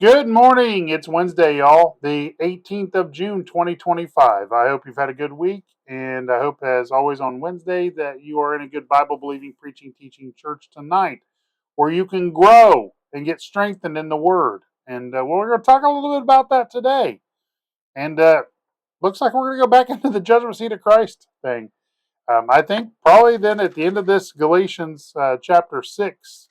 Good morning. It's Wednesday, y'all, the 18th of June, 2025. I hope you've had a good week, and I hope, as always, on Wednesday, that you are in a good Bible believing, preaching, teaching church tonight where you can grow and get strengthened in the Word. And we're going to talk a little bit about that today. And looks like we're going to go back into the judgment seat of Christ thing. I think probably then at the end of this Galatians chapter 6.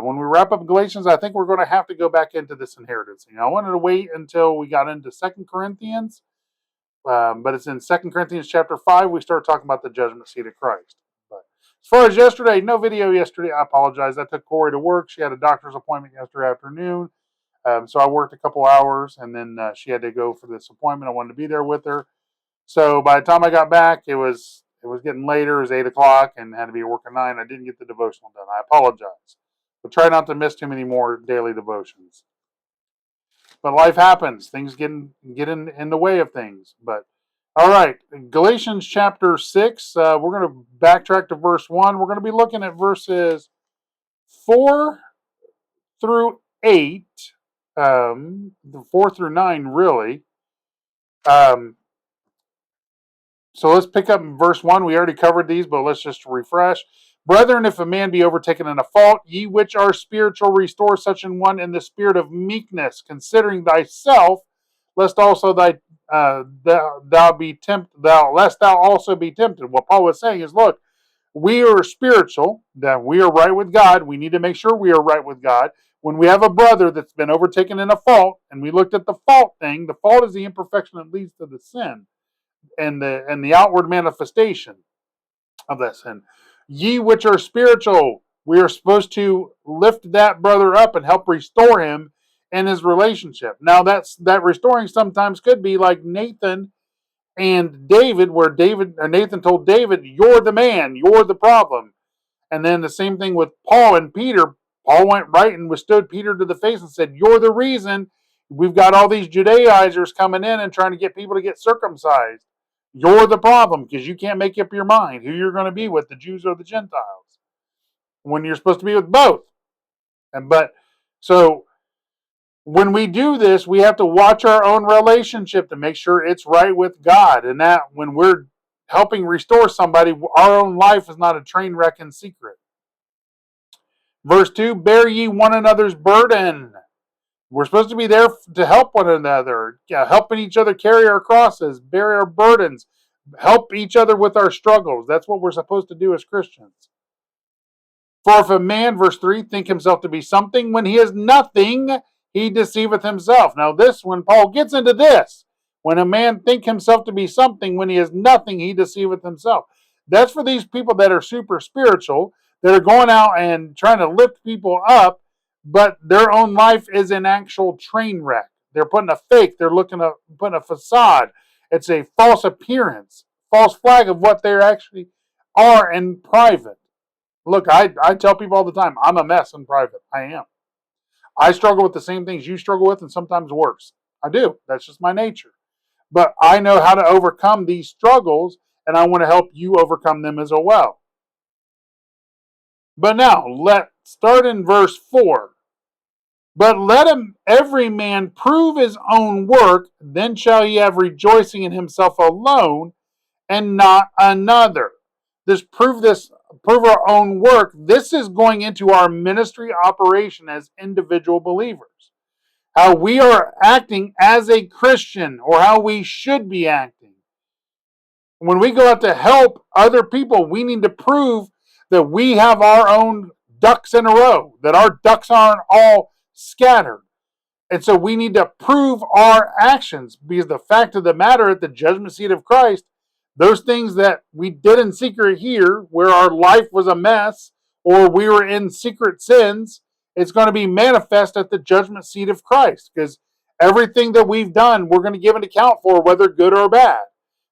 When we wrap up Galatians, I think we're going to have to go back into this inheritance. I wanted to wait until we got into Second Corinthians, but it's in Second Corinthians chapter 5 we start talking about the judgment seat of Christ. But as far as yesterday, no video yesterday. I apologize. I took Corey to work. She had a doctor's appointment yesterday afternoon, so I worked a couple hours, and then she had to go for this appointment. I wanted to be there with her. So by the time I got back, it was getting later. It was 8 o'clock, and had to be at work at 9. I didn't get the devotional done. I apologize. But try not to miss too many more daily devotions. But life happens; things get in the way of things. But all right, Galatians chapter 6. We're going to backtrack to verse 1. We're going to be looking at verses 4 through 8, 4 through 9, really. Um, So let's pick up in verse 1. We already covered these, but let's just refresh. Brethren, if a man be overtaken in a fault, ye which are spiritual, restore such an one in the spirit of meekness, considering thyself, lest also thou be tempted, lest thou also be tempted. What Paul was saying is, look, we are spiritual, that we are right with God. We need to make sure we are right with God. When we have a brother that's been overtaken in a fault, and we looked at the fault thing, the fault is the imperfection that leads to the sin and the outward manifestation of that sin. Ye which are spiritual, we are supposed to lift that brother up and help restore him in his relationship. Now that restoring sometimes could be like Nathan and David, where Nathan told David, "You're the man, you're the problem." And then the same thing with Paul and Peter. Paul went right and withstood Peter to the face and said, "You're the reason we've got all these Judaizers coming in and trying to get people to get circumcised. You're the problem because you can't make up your mind who you're going to be with, the Jews or the Gentiles, when you're supposed to be with both." And but so when we do this, we have to watch our own relationship to make sure it's right with God, and that when we're helping restore somebody, our own life is not a train wreck in secret. Verse 2, bear ye one another's burden. We're supposed to be there to help one another, helping each other carry our crosses, bear our burdens, help each other with our struggles. That's what we're supposed to do as Christians. For if a man, verse 3, think himself to be something when he is nothing, he deceiveth himself. Now, when Paul gets into this, when a man think himself to be something when he is nothing, he deceiveth himself. That's for these people that are super spiritual, that are going out and trying to lift people up, but their own life is an actual train wreck. They're putting a fake, putting a facade. It's a false appearance, false flag of what they actually are in private. Look, I tell people all the time, I'm a mess in private. I am. I struggle with the same things you struggle with and sometimes worse. I do. That's just my nature. But I know how to overcome these struggles, and I want to help you overcome them as well. But now, let's start in verse 4. But let him every man prove his own work, then shall he have rejoicing in himself alone and not another. Prove our own work. This is going into our ministry operation as individual believers. How we are acting as a Christian, or how we should be acting. When we go out to help other people, we need to prove that we have our own ducks in a row, that our ducks aren't all scattered. And so we need to prove our actions, because the fact of the matter, at the judgment seat of Christ, those things that we did in secret here, where our life was a mess or we were in secret sins, it's going to be manifest at the judgment seat of Christ, because everything that we've done, we're going to give an account for, whether good or bad.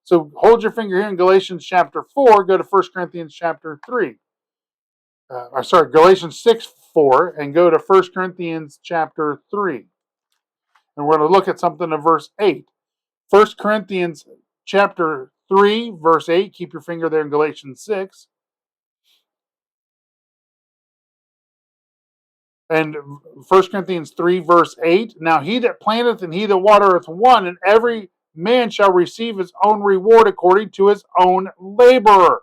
So hold your finger here in Galatians chapter 4, go to 1 Corinthians chapter 3. Galatians 6, 4, and go to 1 Corinthians chapter 3. And we're going to look at something in verse 8. 1 Corinthians chapter 3, verse 8. Keep your finger there in Galatians 6. And 1 Corinthians 3, verse 8, now he that planteth and he that watereth one, and every man shall receive his own reward according to his own labor.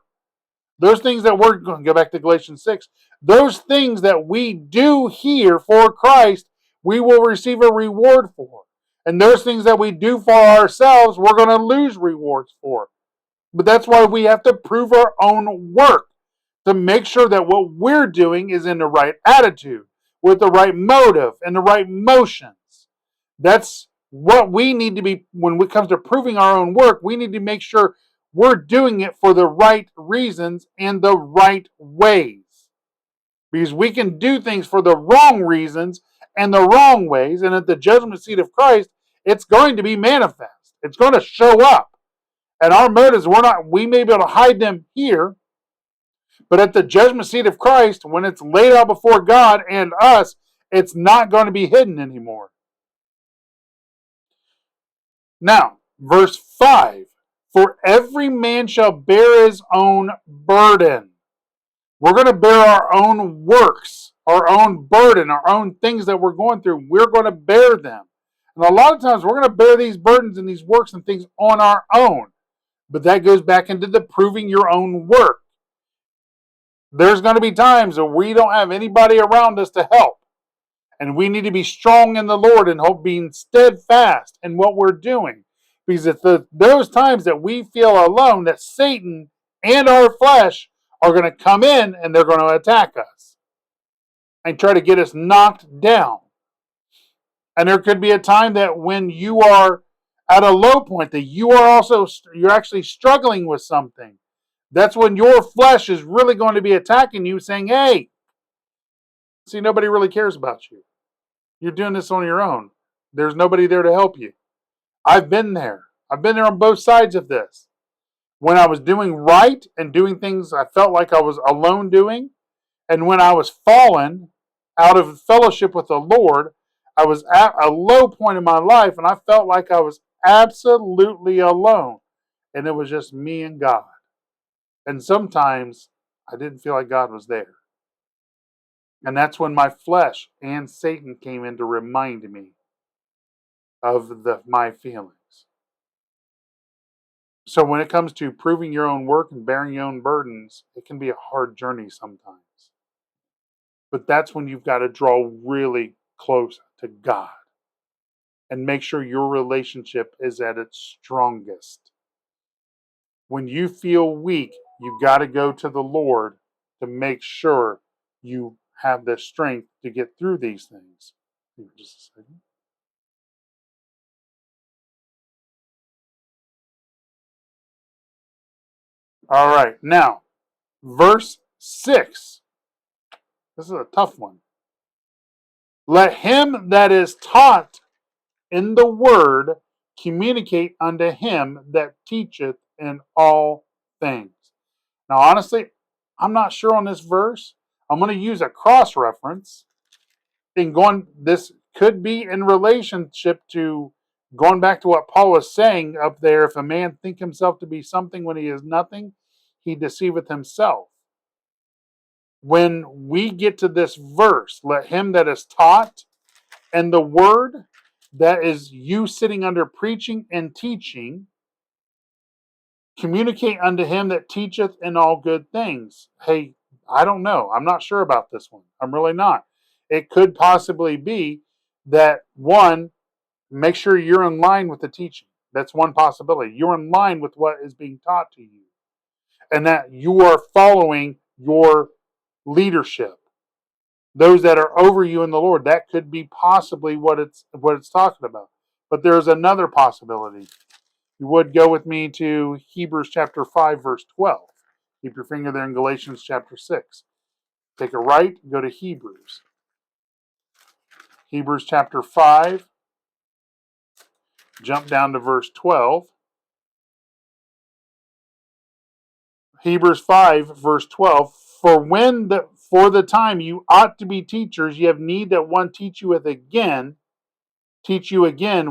Those things that we're going to go back to Galatians 6, those things that we do here for Christ, we will receive a reward for. And those things that we do for ourselves, we're going to lose rewards for. But that's why we have to prove our own work to make sure that what we're doing is in the right attitude, with the right motive and the right motions. That's what we need to be, when it comes to proving our own work, we need to make sure we're doing it for the right reasons and the right ways. Because we can do things for the wrong reasons and the wrong ways, and at the judgment seat of Christ, it's going to be manifest. It's going to show up. And our motives, we may be able to hide them here, but at the judgment seat of Christ, when it's laid out before God and us, it's not going to be hidden anymore. Now, verse 5, for every man shall bear his own burden. We're going to bear our own works, our own burden, our own things that we're going through. We're going to bear them. And a lot of times we're going to bear these burdens and these works and things on our own. But that goes back into the proving your own work. There's going to be times that we don't have anybody around us to help. And we need to be strong in the Lord and hope being steadfast in what we're doing. Because it's those times that we feel alone, that Satan and our flesh are going to come in and they're going to attack us and try to get us knocked down. And there could be a time that when you are at a low point, that you're actually struggling with something. That's when your flesh is really going to be attacking you, saying, hey, see, nobody really cares about you. You're doing this on your own. There's nobody there to help you. I've been there. I've been there on both sides of this. When I was doing right and doing things I felt like I was alone doing, and when I was fallen out of fellowship with the Lord, I was at a low point in my life, and I felt like I was absolutely alone. And it was just me and God. And sometimes I didn't feel like God was there. And that's when my flesh and Satan came in to remind me of my feelings. So when it comes to proving your own work and bearing your own burdens, it can be a hard journey sometimes. But that's when you've got to draw really close to God and make sure your relationship is at its strongest. When you feel weak, you've got to go to the Lord to make sure you have the strength to get through these things. Just a second. All right, now, verse 6. This is a tough one. Let him that is taught in the word communicate unto him that teacheth in all things. Now, honestly, I'm not sure on this verse. I'm going to use a cross reference. This could be in relationship to going back to what Paul was saying up there. If a man think himself to be something when he is nothing, he deceiveth himself. When we get to this verse, let him that is taught, and the word, that is you sitting under preaching and teaching, communicate unto him that teacheth in all good things. Hey, I don't know. I'm not sure about this one. I'm really not. It could possibly be that, one, make sure you're in line with the teaching. That's one possibility. You're in line with what is being taught to you, and that you are following your leadership, those that are over you in the Lord. That could be possibly what it's talking about. But there's another possibility. You would go with me to Hebrews chapter 5, verse 12. Keep your finger there in Galatians chapter 6. Take a right, go to Hebrews. Hebrews chapter 5, jump down to verse 12. Hebrews 5, verse 12. For the time you ought to be teachers, you have need that one teach you again,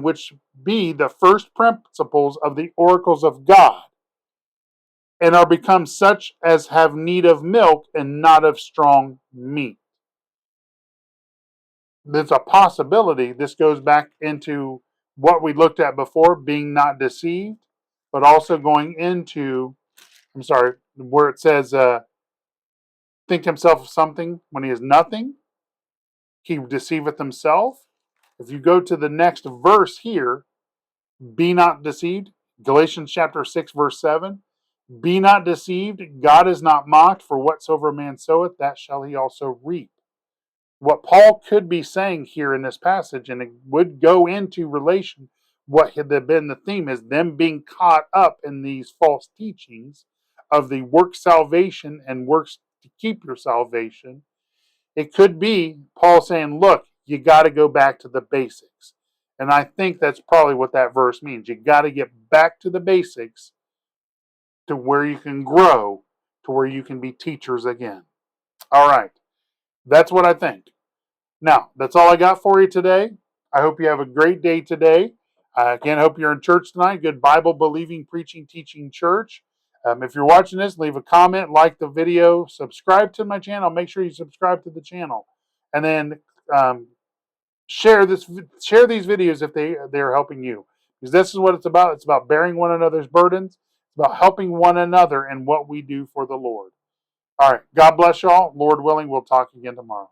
which be the first principles of the oracles of God, and are become such as have need of milk and not of strong meat. there's a possibility this goes back into what we looked at before, being not deceived, but also going into, I'm sorry, where it says, think himself of something when he is nothing, he deceiveth himself. If you go to the next verse here, be not deceived, Galatians chapter 6, verse 7, be not deceived, God is not mocked, for whatsoever a man soweth, that shall he also reap. What Paul could be saying here in this passage, and it would go into relation, what had been the theme is them being caught up in these false teachings of the work salvation and works to keep your salvation. It could be Paul saying, look, you got to go back to the basics. And I think that's probably what that verse means. You got to get back to the basics to where you can grow, to where you can be teachers again. All right. That's what I think. Now, that's all I got for you today. I hope you have a great day today. Again, I hope you're in church tonight. Good Bible believing, preaching, teaching church. If you're watching this, leave a comment, like the video, subscribe to my channel. Make sure you subscribe to the channel, and then share these videos if they're helping you, because this is what it's about. It's about bearing one another's burdens. It's about helping one another in what we do for the Lord. All right. God bless y'all. Lord willing, we'll talk again tomorrow.